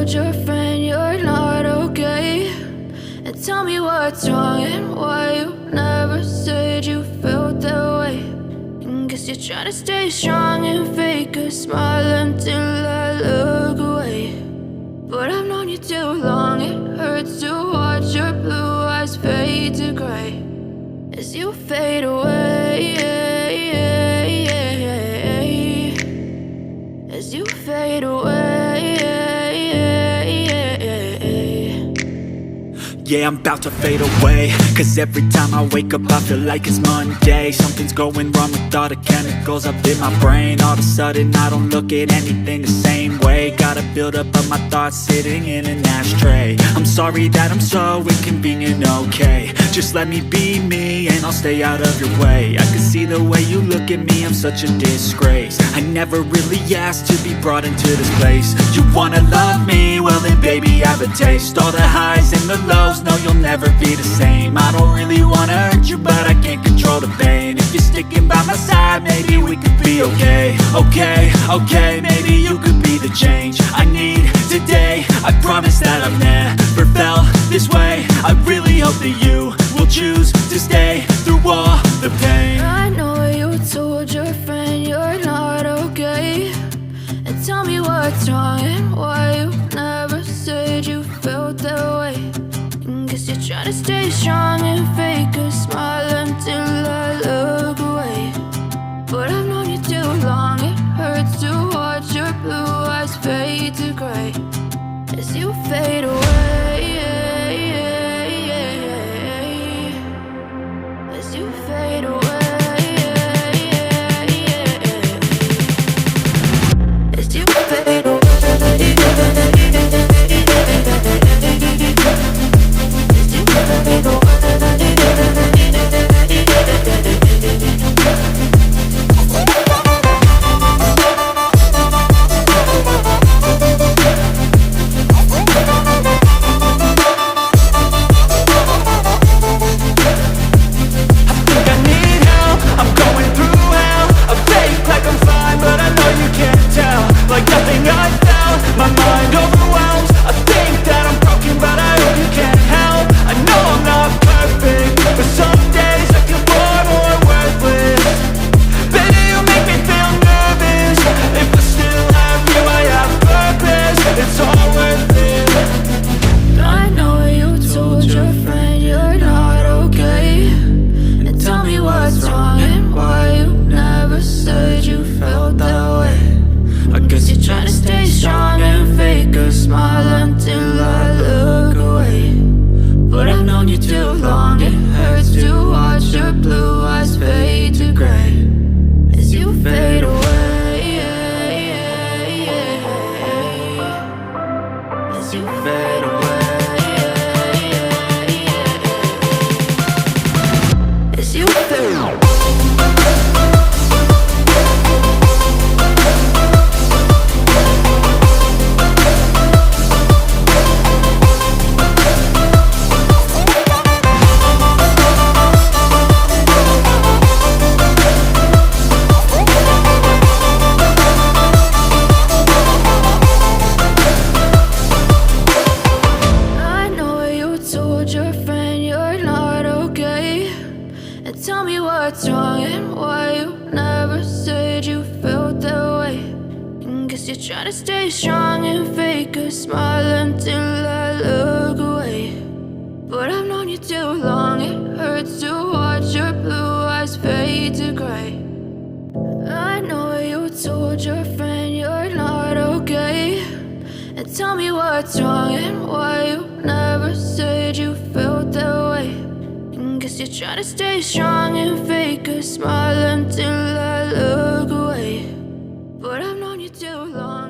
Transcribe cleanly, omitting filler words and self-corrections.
told your friend you're not okay, and tell me what's wrong and why you never said you felt that way. And guess you're trying to stay strong and fake a smile until I look away. But I've known you too long, it hurts to watch your blue eyes fade to gray as you fade away, as you fade away. Yeah, I'm about to fade away, cause every time I wake up I feel like it's Monday. Something's going wrong with all the chemicals up in my brain. All of a sudden I don't look at anything the same way. Got a buildup of my thoughts sitting in an ashtray. I'm sorry that I'm so inconvenient, okay. Just let me be me and I'll stay out of your way. I can see the way you look at me, I'm such a disgrace. I never really asked to be brought into this place. You wanna love me? Well then baby I have a taste. All the highs and the lows, no, you'll never be the same. I don't really wanna hurt you, but I can't control the pain. If you're sticking by my side, maybe we could be okay. Okay, maybe you could be the change I need today. I promise that I've never felt this way. I really hope that you will choose to stay through all the pain. I know you told your friend you're not okay, and tell me what's wrong and why you never said you felt that way. Guess you're trying to stay strong and fake a smile until I look away. But I've known you too long, it hurts to watch your blue eyes fade to gray as you fade away, as you fade away, as you fade away. Tell me what's wrong and why you never said you felt that way. And guess you're trying to stay strong and fake a smile until I look away. But I've known you too long, it hurts to watch your blue eyes fade to gray. I know you told your friend you're not okay, and tell me what's wrong and why you never said you felt that way. Guess you're trying to stay strong and fake a smile until I look away. But I've known you too long.